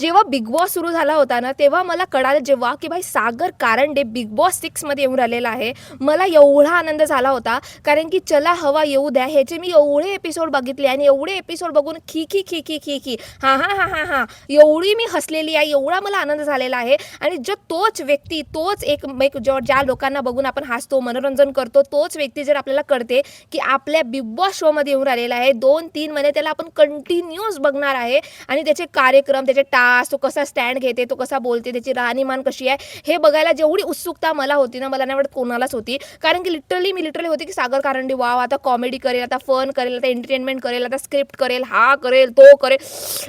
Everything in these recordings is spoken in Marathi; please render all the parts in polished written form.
जेव्हा बिग बॉस सुरू झाला होता ना, तेव्हा मला कळालं जेव्हा, की भाई सागर कारंडे बिग बॉस 6मध्ये येऊन राहिलेला आहे. मला एवढा आनंद झाला होता, कारण की चला हवा येऊ द्या ह्याचे मी एवढे एपिसोड बघितले आणि एवढे एपिसोड बघून खी, खी, खी, खी, खी, खी, हां, हां, हां, हां, हां, एवढी मी हसलेली आहे, एवढा मला आनंद झालेला आहे. आणि जो तोच व्यक्ती, तोच एक एक ज्या लोकांना बघून आपण हसतो, मनोरंजन करतो, तोच व्यक्ती जर आपल्याला कळते, की आपल्या बिग बॉस शोमध्ये येऊन राहिलेला आहे, 2-3 महिने त्याला आपण कंटिन्यूअस बघणार आहे आणि त्याचे कार्यक्रम, त्याचे टास्क, तो कसा स्टँड घेते, तो कसा बोलते, त्याची राहणीमान कशी आहे, हे बघायला जेवढी उत्सुकता मला होती ना, मला नाही वाटत कोणालाच होती. कारण की लिटरली होती, की सागर कारंडे वाव, आता कॉमेडी करेल, आता फन करेल, आता एंटरटेनमेंट करेल, आता स्क्रिप्ट करेल, हा करेल, तो करेल.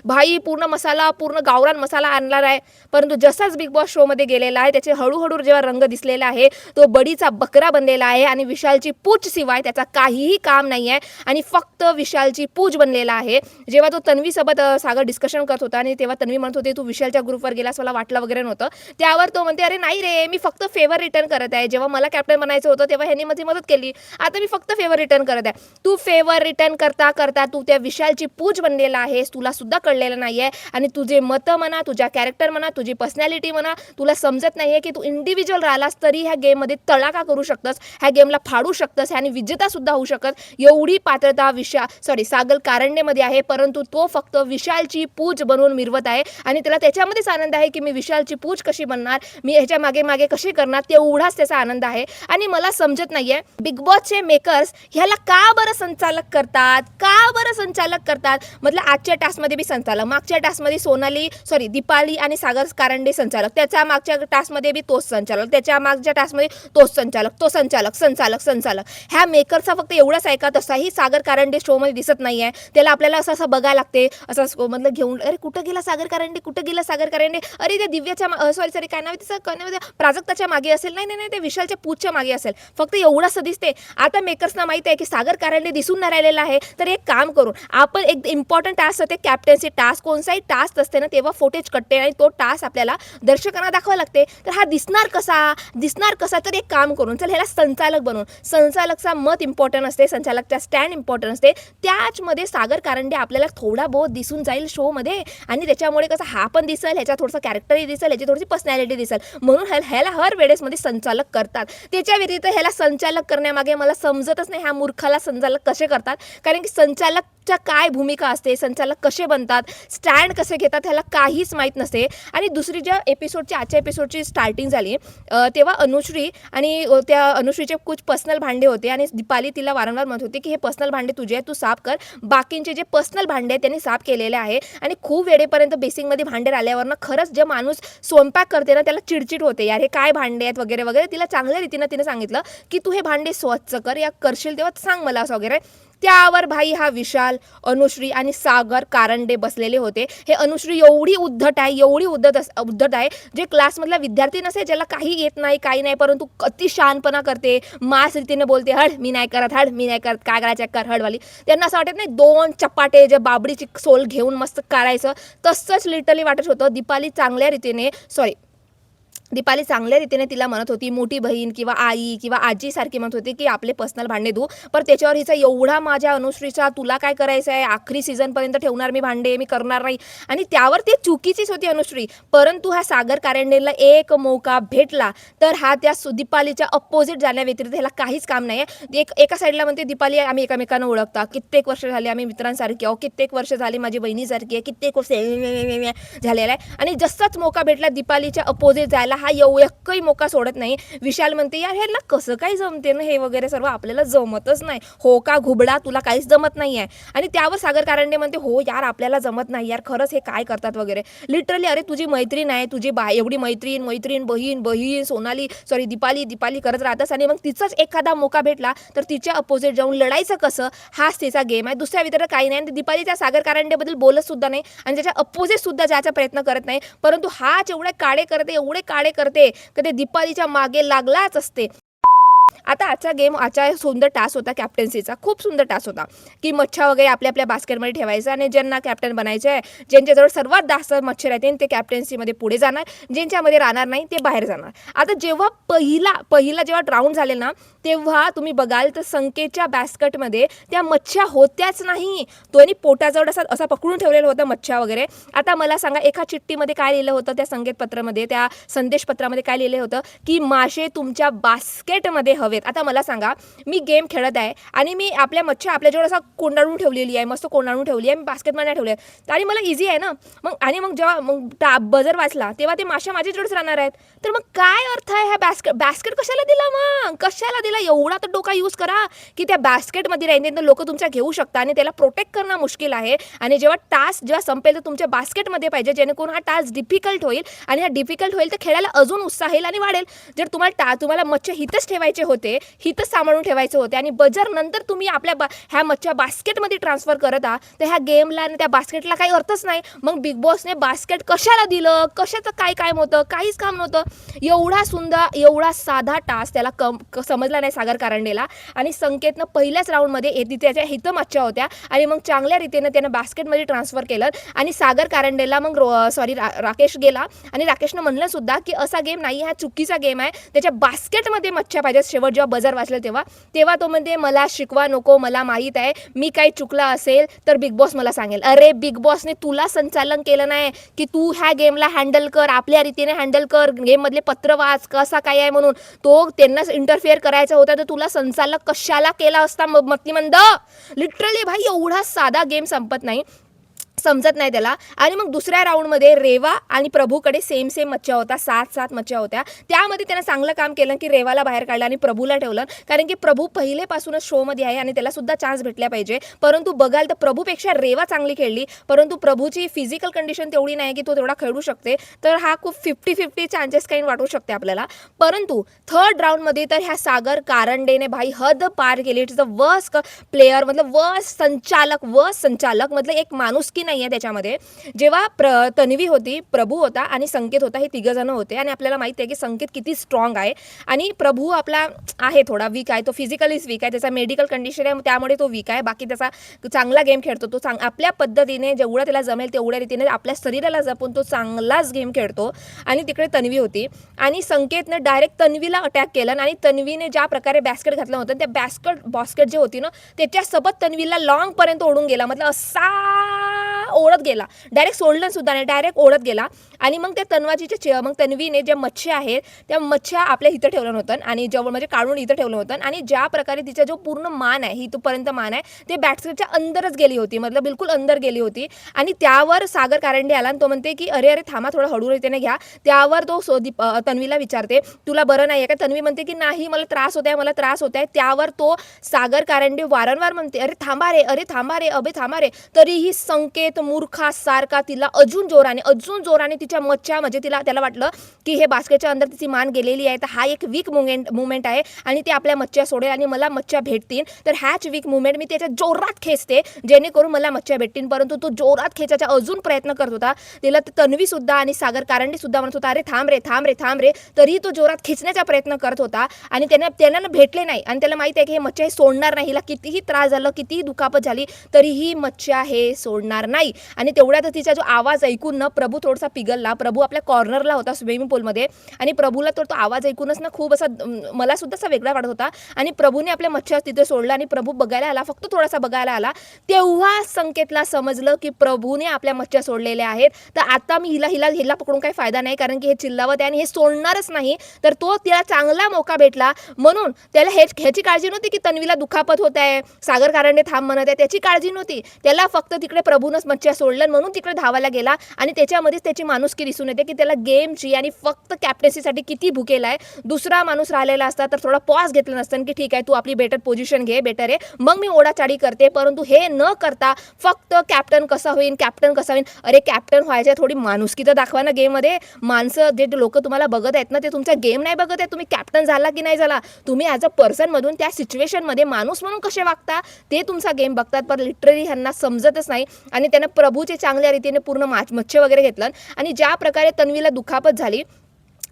भाई पूर्ण मसाला, पूर्ण गावरान मसाला आणणार आहे. परंतु जसाच बिग बॉस शोमध्ये गेलेला आहे, त्याचे हळूहळू जेव्हा रंग दिसलेला आहे, तो बडीचा बकरा बनलेला आहे आणि विशालची पूच शिवाय त्याचा काहीही काम नाही आहे आणि फक्त विशालची पूज बनलेला आहे. जेव्हा तो तन्वीसोबत सागर डिस्कशन करत होता आणि तेव्हा तन्वी म्हणत होते, तू विशालच्या ग्रुपवर गेलास, मला वाटलं वगैरे नव्हतं. त्यावर तो म्हणते, अरे नाही रे, मी फक्त फेवर रिटर्न करत आहे. जेव्हा मला कॅप्टन बनायचं होतं तेव्हा ह्यांनी माझी मदत केली, आता मी फक्त फेवर रिटर्न करत आहे. तू फेवर रिटर्न करता करता तू त्या विशालची पूज बनलेला आहेस, तुला सुद्धा कळलेलं नाहीये. आणि तुझे मतं म्हणा, तुझ्या कॅरेक्टर म्हणा, तुझी पर्सनॅलिटी म्हणा, तुला समजत नाहीये की तू इंडिव्हिज्युअल राहिलास तरी ह्या गेममध्ये तडाखा करू शकतस, ह्या गेमला फाडू शकतस आणि विजेता सुद्धा होऊ शकत. एवढी पात्रता सागर कारंडेमध्ये आहे, परंतु तो फक्त विशालची पूज बनवून मिरवत आहे आणि त्याला त्याच्यामध्येच आनंद आहे, की मी विशालची पूज कशी बनणार, मी ह्याच्या मागे मागे कशी करणार, तेवढाच त्याचा आनंद आहे. आणि मला समजत नाहीये बिग बॉसचे मेकर्स ह्याला का बरं संचालक करतात. मतलब आजच्या टास्कमध्ये बी संचालक, मागच्या टास्कमध्ये दीपाली आणि सागर कारंडे संचालक, त्याच्या मागच्या टास्कमध्ये बी तोच संचालक, त्याच्या मागच्या टास्कमध्ये तोच संचालक. ह्या मेकरचा फक्त एवढंच आहे का, तसाही सागर कारंडे शोमध्ये दिसत नाहीये. त्याला आपल्याला असं बघायला लागते, असं मतलब घेऊन, अरे कुठं गेला सागर कारंडे, अरे त्या दिव्याच्या काय नाव तिचं, प्राजक्ताच्या मागे असेल, नाही ते विशालच्या पूजच्या मागे असेल. फक्त एवढंच दिसते. आता मेकर्सना माहिती आहे की सागर कारंडे दिसून नाही राहिलेला आहे, तर एक काम करून आपण एक इम्पॉर्टंट टास्क असते, कॅप्टन्सी टास्क, कोणताही टास्क असते ना, तेव्हा फुटेज कटते आणि तो टास्क आपल्याला दर्शकांना दाखवावा लागते. तर हा दिसणार कसा, तर एक काम करून चल ह्याला संचालक बनवून, संचालकचा मत इम्पॉर्टंट असते, संचालकचा स्टँड इम्पॉर्टंट असते, त्याचमध्ये सागर कारंडे आपल्याला थोडा बहुत दिसून जाईल शोमध्ये आणि त्याच्यामुळे कसं हा पण दिसेल, ह्याचा थोडंसं कॅरेक्टरही दिसेल, ह्याची थोडीशी पर्सनॅलिटी दिसेल, म्हणून ह्याला हर वेळेसमध्ये संचालक करतात. त्याच्या व्यतिरिक्त ह्याला संचालक करण्यामागे मला समजतच नाही ह्या मूर्खाला संचालक कसे करतात. कारण की संचालकच्या काय भूमिका असते, संचालक कसे बनतात, स्टँड कसे घेतात, ह्याला काहीच माहीत नसते. आणि दुसरी आजच्या एपिसोडची स्टार्टिंग झाली, तेव्हा अनुश्री आणि त्या अनुश्रीचे कुछ पर्सनल भांडे होते आणि दीपाली तिला वारंवार म्हणत होती की हे पर्सनल भांडे तुझे आहे, तू साफ कर. बाकींचे जे पर्सनल भांडे आहेत त्यांनी साफ केलेले आहे आणि खूप वेळेपर्यंत बेसिंगमध्ये भांडे राहिल्यावर ना, खरंच जे माणूस स्वयंपाक करते ना, त्याला चिडचिड होते, यार हे काय भांडे आहेत वगैरे वगैरे. तिला चांगल्या रीतीनं तिने सांगितलं की तू हे भांडे स्वच्छ कर, या करशील तेव्हा सांग मला असं वगैरे. त्यावर भाई हा विशाल, अनुश्री आणि सागर कारंडे बसलेले होते. हे अनुश्री एवढी उद्धट आहे, जे क्लासमधला विद्यार्थी नसे, ज्याला काही येत नाही, काही नाही, परंतु अति शहाणपणा करते, मास रीतीने बोलते, हड मी नाही करत, काय करायचं कर हडवाली. त्यांना असं वाटत नाही 2 चपाटे जे बाबडीची सोल घेऊन मस्त काढायचं, तसंच लिटरली वाटत होतं. दीपाली चांगल्या रीतीने तिला म्हणत होती, मोठी बहीण किंवा आई किंवा आजीसारखी म्हणत होती की आपले पर्सनल भांडे धू, पण त्याच्यावर हिचा एवढा, माझ्या अनुश्रीचा तुला काय करायचं आहे, आखरी सीझनपर्यंत ठेवणार मी भांडे, मी करणार नाही. आणि त्यावर ती चुकीचीच होती अनुश्री. परंतु हा सागर कारंडेला एक मौका भेटला तर हा त्या दीपालीच्या अपोजिट जाण्या व्यतिरिक्त ह्याला काहीच काम नाही आहे. एका साईडला म्हणते दीपाली, आम्ही एकमेकांना ओळखता, कित्येक वर्ष झाले आम्ही मित्रांसारखी आहो, कित्येक वर्ष झाली माझी बहिणीसारखी आहे, कित्येक वर्ष झालेला आहे. आणि जसाच मौका भेटला दीपालीच्या अपोजिट जायला, हा एकही मौका सोडत नाही. विशाल म्हणते, यार ह्याला कसं काय जमते ना हे वगैरे सर्व, आपल्याला जमतच नाही, हो का घुबडा, तुला काहीच जमत नाही आहे. आणि त्यावर सागर कारंडे म्हणते, हो यार आपल्याला जमत नाही यार, खरंच हे काय करतात वगैरे. लिटरली अरे तुझी मैत्रीण आहे, तुझी एवढी मैत्रीण बहीण दीपाली करत राहतस आणि मग तिचाच एखादा मौका भेटला तर तिच्या अपोजिट जाऊन लढायचं कसं, हाच तिचा गेम आहे, दुसऱ्या व्यतिरिक्त काही नाही. दीपाली त्या सागर कारंडेबद्दल बोलत सुद्धा नाही आणि त्याच्या अपोजिट सुद्धा जायचा प्रयत्न करत नाही. परंतु हाच एवढे काडे करते की ते दीपालीच्या मागे लागलाच असते. आता आजचा सुंदर टास्क होता कॅप्टन्सीचा, खूप सुंदर टास्क होता की मच्छा वगैरे आपल्या आपल्या बास्केटमध्ये ठेवायचं आणि ज्यांना कॅप्टन बनायचं आहे, ज्यांच्याजवळ सर्वात जास्त मच्छर राहतील ते कॅप्टन्सीमध्ये पुढे जाणार, ज्यांच्यामध्ये राहणार नाही ते बाहेर जाणार. आता जेव्हा पहिला जेव्हा राऊंड झाले ना, तेव्हा तुम्ही बघाल तर संकेतच्या बास्केटमध्ये त्या मच्छा होत्याच नाही. तोनी पोटाजवळ असा पकडून ठेवलेलं होतं मच्छा वगैरे. आता मला सांगा, एका चिठ्ठीमध्ये काय लिहिलं होतं, त्या संकेतपत्रामध्ये, त्या संदेशपत्रामध्ये काय लिहिलं होतं की मासे तुमच्या बास्केटमध्ये हवेत. आता मला सांगा, मी गेम खेळत आहे आणि मी आपल्या मच्छा आपल्याजवळ असा कोंडाळून ठेवलेली आहे, मस्त कोंडाळून ठेवली आहे, मी बास्केटमध्ये ठेवली आहे आणि मला इझी आहे ना. मग जेव्हा बजर वाचला तेव्हा ते माशा माझ्याजवळच राहणार आहेत. तर मग काय अर्थ आहे ह्या बास्केट कशाला दिला, मग कशाला दिला? एवढा तर डोका यूज करा की त्या बास्केटमध्ये राहील, तर लोक तुमच्या घेऊ शकतात आणि त्याला प्रोटेक्ट करणं मुश्किल आहे. आणि जेव्हा संपेल तर तुमच्या बास्केटमध्ये पाहिजे, जेणेकरून हा टास्क डिफिकल्ट होईल आणि हा डिफिकल्ट होईल तर खेळायला अजून उत्साह येईल आणि वाढेल. जर तुम्हाला मच्छा हितच ठेवायचे होते, हितच सांभाळून ठेवायचे होते आणि बजर नंतर तुम्ही ह्या मच्छा बास्केटमध्ये ट्रान्सफर करत आहात, तर ह्या गेमला आणि त्या बास्केटला काही अर्थच नाही. मग बिग बॉसने बास्केट कशाला दिलं? कशाचं काय काम होतं? काहीच काम नव्हतं. एवढा साधा टास्क त्याला समजला नाही सागर कारंडेला. आणि संकेतनं पहिल्याच राऊंडमध्ये त्याच्या हितं मच्छा होत्या आणि मग चांगल्या रीतीने त्यानं बास्केटमध्ये ट्रान्सफर केलं. आणि सागर कारंडेला मग राकेश गेला आणि राकेशनं म्हणलं सुद्धा की असा गेम नाही, हा चुकीचा गेम आहे, त्याच्या बास्केटमध्ये मच्छा पाहिजे. शेवट जेव्हा बजर वाचलं तेव्हा तो म्हणते मला शिकवा नको, मला माहीत आहे, मी काही चुकला असेल तर बिग बॉस मला सांगेल. अरे बिग बॉसने तुला संचालन केलं नाही की तू ह्या गेमला हँडल कर, आपल्या रीतीने हँडल कर, गेममधले पत्र वाच कसा काय आहे म्हणून. तो त्यांनाच इंटरफेअर करायचा होता, तर तुला संचालक कशाला केला असता मतिमंद? लिटरली भाई, एवढा साधा गेम समजत नाही त्याला. आणि मग दुसऱ्या राऊंडमध्ये रेवा आणि प्रभूकडे सेम मच्छा होता, 7 मच्छा होत्या. त्यामध्ये त्यानं चांगलं काम केलं की रेवाला बाहेर काढलं आणि प्रभूला ठेवलं, कारण की प्रभू पहिलेपासूनच शोमध्ये आहे आणि त्याला सुद्धा चान्स भेटला पाहिजे. परंतु बघाल तर प्रभूपेक्षा रेवा चांगली खेळली, परंतु प्रभूची फिजिकल कंडिशन तेवढी नाही की तो तेवढा खेळू शकते. तर हा खूप 50-50 चान्सेस काही वाटू शकते आपल्याला. परंतु थर्ड राऊंडमध्ये तर ह्या सागर कारंडेने भाई हद पार केली. It is the worst player, मतलब वर्स्ट संचालक मतलब एक माणूस की नाही आहे त्याच्यामध्ये. जेव्हा तन्वी होती, प्रभू होता आणि संकेत होता, हे तिघ जण होते. आणि आपल्याला माहिती आहे की संकेत किती स्ट्रॉंग आहे आणि प्रभू आपला आहे थोडा वीक आहे, तो फिजिकलीच वीक आहे, त्याचा मेडिकल कंडिशन आहे त्यामुळे तो वीक आहे. बाकी त्याचा चांगला गेम खेळतो, तो आपल्या पद्धतीने जेवढं त्याला जमेल तेवढ्या रीतीने आपल्या शरीराला जपून तो चांगलाच गेम खेळतो. आणि तिकडे तन्वी होती आणि संकेतनं डायरेक्ट तन्वीला अटॅक केलं आणि तन्वीने ज्या प्रकारे बॅस्केट घातलं होतं, त्या बास्केट जे होती ना त्याच्यासोबत तन्वीला लॉंगपर्यंत ओढून गेला, मतलब असा ओढत गेला, डायरेक्ट सोडलं सुद्धा नाही, डायरेक्ट ओढत गेला. आणि मग त्या मग तन्वीने ज्या मच्छ्या आहेत त्या मच्छ्या आपल्या इथं ठेवलं होतं आणि जवळ म्हणजे काढून इथं ठेवलं होतं. आणि ज्या प्रकारे तिचा जो पूर्ण मान आहे, इथपर्यंत मान आहे, ते बॅस्केटच्या अंदरच गेली होती, मतलब बिलकुल अंदर गेली होती. आणि त्यावर सागर कारंडे आला आणि तो म्हणते की अरे थांबा, थोडं हळू रीतीने घ्या. त्यावर तो तन्वीला विचारते तुला बरं नाही आहे का? तन्वी म्हणते की नाही, मला त्रास होत आहे. त्यावर तो सागर कारंडे वारंवार म्हणते अरे थांबा रे, अबे थांबा रे. तरीही संकेत मूर्खासारखा तिला अजून जोराने तिच्या मच्छा, म्हणजे त्याला वाटलं की हे बास्केटच्या अंदर तिची मान गेलेली आहे, तर हा एक वीक मुवमेंट आहे आणि ते आपल्या मच्छा सोडेल आणि मला मच्छा भेटतील. तर ह्याच वीक मुवमेंट मी त्याच्या जोरात खेचते जेणेकरून मला मच्छा भेटतील. परंतु तो जोरात खेचायचा अजून प्रयत्न करत होता. तिला तन्वी सुद्धा आणि सागर कारंडे सुद्धा म्हणत होता अरे थांब रे. तरी तो जोरात खेचण्याचा प्रयत्न करत होता आणि त्यांना भेटले नाही. आणि त्याला माहिती आहे की हे मच्छा हे सोडणार नाही, हिला कितीही त्रास झाला, कितीही दुखापत झाली तरीही मच्छा हे सोडणार नाही. आणि तेवढ्यात तिचा जो आवाज ऐकून ना प्रभू थोडासा पिघलला. प्रभू आपल्या कॉर्नरला होता स्विमिंग पूलमध्ये आणि प्रभूला तो आवाज ऐकूनच ना खूप असा मला सुद्धा असा वेगळा वाटत होता. आणि प्रभूने आपल्या मच्छा तिथे सोडला आणि प्रभू बघायला आला, फक्त थोडासा बघायला आला. तेव्हा संकेतला समजलं की प्रभूने आपल्या मच्छा सोडलेल्या आहेत, तर आता मी हिला पकडून काही फायदा नाही, कारण की हे चिल्लावत आहे आणि हे सोडणारच नाही. तर तो तिला चांगला मौका भेटला, म्हणून त्याला ह्याची काळजी नव्हती की तन्वीला दुखापत होत आहे, सागर कारंडे थांब म्हणत आहे, त्याची काळजी नव्हती. त्याला फक्त तिकडे प्रभूनच मच्छा सोडलं म्हणून तिकडे धावायला गेला. आणि त्याच्यामध्येच त्याची माणुसकी दिसून येते की त्याला गेमची आणि फक्त कॅप्टन्सीसाठी किती भुकेला आहे. दुसरा माणूस राहिलेला असता तर थोडा पॉज घेतला नसतं की ठीक आहे तू आपली बेटर पोझिशन घे, बेटर आहे, मग मी ओढाचाडी करते. परंतु हे न करता फक्त कॅप्टन कसा होईल. अरे कॅप्टन व्हायच्या थोडी माणुसकी तर दाखवा ना गेममध्ये. माणसं जे लोक तुम्हाला बघत आहेत ना ते तुमचा गेम नाही बघत आहे, तुम्ही कॅप्टन झाला की नाही झाला, तुम्ही ॲज अ पर्सन मधून त्या सिच्युएशनमध्ये माणूस म्हणून कसे वागता ते तुमचा गेम बघतात. पण लिटरली ह्यांना समजतच नाही. आणि त्यांना प्रभूचे चांगल्या रीतीने पूर्ण मच्छे वगैरे घेतलं आणि ज्या प्रकारे तन्वीला दुखापत झाली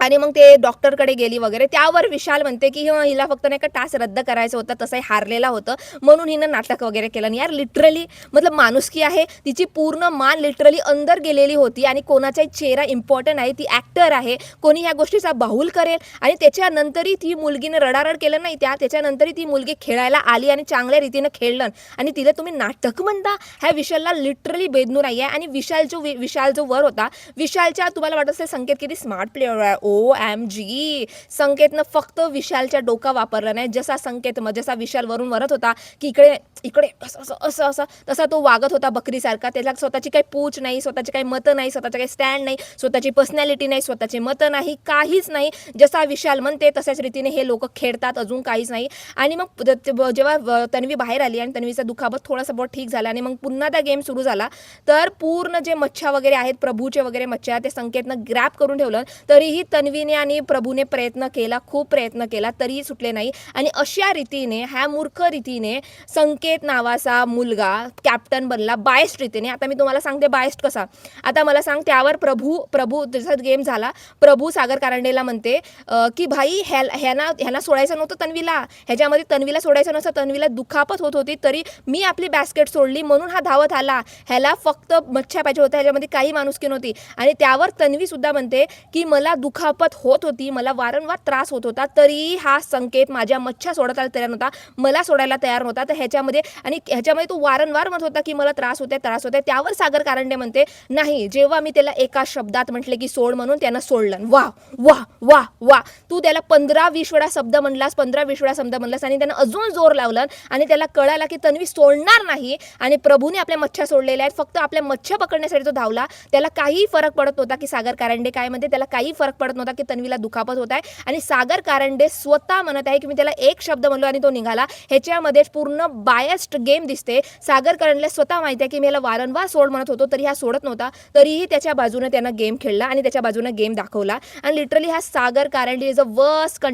आणि मग ते डॉक्टरकडे गेली वगैरे. त्यावर विशाल म्हणते, की हिला फक्त नाही का टास्क रद्द करायचं होतं, तसंही हारलेला होतं, म्हणून हिनं नाटक वगैरे केलं. आणि यार लिटरली मतलब माणुसकी आहे. तिची पूर्ण मान लिटरली अंदर गेलेली होती आणि कोणाचाही चेहरा इम्पॉर्टंट आहे. ती ॲक्टर आहे. कोणी ह्या गोष्टीचा बाहुल करेल आणि त्याच्यानंतरही ती मुलगीने रडारड केलं नाही. त्याच्यानंतरही ती मुलगी खेळायला आली आणि चांगल्या रीतीनं खेळलं आणि तिला तुम्ही नाटक म्हणता. ह्या विशालला लिटरली बेदनूर नाही आहे. आणि विशाल जो वर होता, विशालच्या तुम्हाला वाटत असेल संकेत किती स्मार्ट प्लेअर आहे. OMG, संकेतनं फक्त विशालच्या डोका वापरला नाही. जसा विशाल वरून वरत होता की इकडे इकडे असं तसा तो वागत होता बकरीसारखा. त्याला स्वतःची काही पूच नाही, स्वतःची काही मतं नाही, स्वतःचं काही स्टँड नाही, स्वतःची पर्सनॅलिटी नाही, स्वतःचे मतं नाही, काहीच नाही. जसा विशाल म्हणते तशाच रीतीने हे लोक खेळतात, अजून काहीच नाही. आणि मग जेव्हा तन्वी बाहेर आली आणि तन्वीचा दुखापत थोडासा बहुत ठीक झाला आणि मग पुन्हा त्या गेम सुरू झाला, तर पूर्ण जे मच्छा वगैरे आहेत, प्रभूचे वगैरे मच्छा, ते संकेतनं ग्रॅप करून ठेवलं. तरीही तन्वीने आणि प्रभूने प्रयत्न केला, खूप प्रयत्न केला, तरीही सुटले नाही. आणि अशा रीतीने, ह्या मूर्ख रीतीने संकेत नावाचा मुलगा कॅप्टन बनला बायस्ड रीतीने. आता मी तुम्हाला सांगते बायस्ड कसा. आता मला सांग, त्यावर प्रभू जसा गेम झाला, प्रभू सागर कारंडेला म्हणते की भाई ह्यांना सोडायचं नव्हतं तन्वीला, ह्याच्यामध्ये तन्वीला सोडायचं नसतं, तन्वीला दुखापत होत होती, तरी मी आपली बॅस्केट सोडली म्हणून हा धावत आला, ह्याला फक्त मच्छा पाहिजे होता, ह्याच्यामध्ये काही माणुसकी नव्हती. आणि त्यावर तन्वी सुद्धा म्हणते की मला दुखापत होत होती, मला वारंवार त्रास होत होता, तरी हा संकेत माझ्या मच्छा सोडायला तयार नव्हता, मला सोडायला तयार नव्हता. तर ह्याच्यामध्ये तो वारंवार म्हणत होता की मला त्रास होते. त्यावर सागर कारंडे म्हणते नाही, जेव्हा मी त्याला एका शब्दात म्हटले की सोड म्हणून, त्यानं सोडलं. वा वा वा वा, तू त्याला 15-20 वेळा शब्द म्हणलास आणि त्यानं अजून जोर लावलं आणि त्याला कळाला की तन्वी सोडणार नाही. आणि प्रभूने आपल्या मच्छा सोडलेल्या आहेत, फक्त आपल्या मच्छा पकडण्यासाठी तो धावला. त्याला काही फरक पडत नव्हता की सागर कारंडे काय म्हणते, त्याला काही फरक पडत नव्हता की तन्वीला दुखापत होत आहे. आणि सागर कारंडे स्वतः म्हणत आहे की मी त्याला एक शब्द म्हणलो आणि तो निघाला. ह्याच्यामध्ये पूर्ण बायस्ड गेम दिसते. सागर कारंडेला स्वतः माहिती आहे की मी याला वारंवार सोड म्हणत होतो, तरी हा सोडत नव्हता, तरीही त्याच्या बाजूने त्यानं गेम खेळला आणि त्याच्या बाजूने गेम दाखवला. आणि लिटरली हा सागर कारंडे इज अ वर्स्ट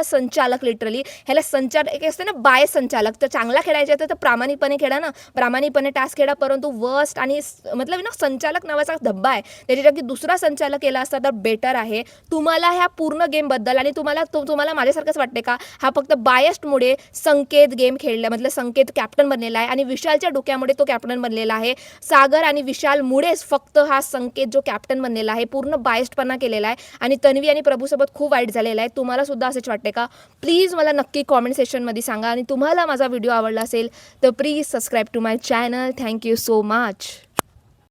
संचालक. लिटरली ह्याला संचालक असते ना, बायस संचालक. तर चांगला खेळायचा तर प्रामाणिकपणे खेळा ना, प्रामाणिकपणे टास्क खेळा, परंतु वर्स्ट आणि मतलब ना संचालक नावाचा धब्बा आहे, त्याच्या जागी दुसरा संचालक केला असता तर बेटर आहे. तुम्हाला ह्या पूर्ण गेमबद्दल आणि तुम्हाला माझ्यासारखंच वाटते का हा फक्त बायस्डमुळे संकेत गेम खेळला, मतलब संकेत कॅप्टन बनलेला आहे आणि विशालच्या डोक्यामुळे तो कॅप्टन बनलेला आहे. सागर आणि विशालमुळेच फक्त हा संकेत जो कॅप्टन बनलेला आहे, पूर्ण बायस्डपणा केलेला आहे आणि तन्वी आणि प्रभूसोबत खूप वाईट झालेला आहे. तुम्हाला सुद्धा असेच वाटते का? प्लीज मला नक्की कॉमेंट सेक्शनमध्ये सांगा. आणि तुम्हाला माझा व्हिडिओ आवडला असेल तर please subscribe to my channel. Thank you so much.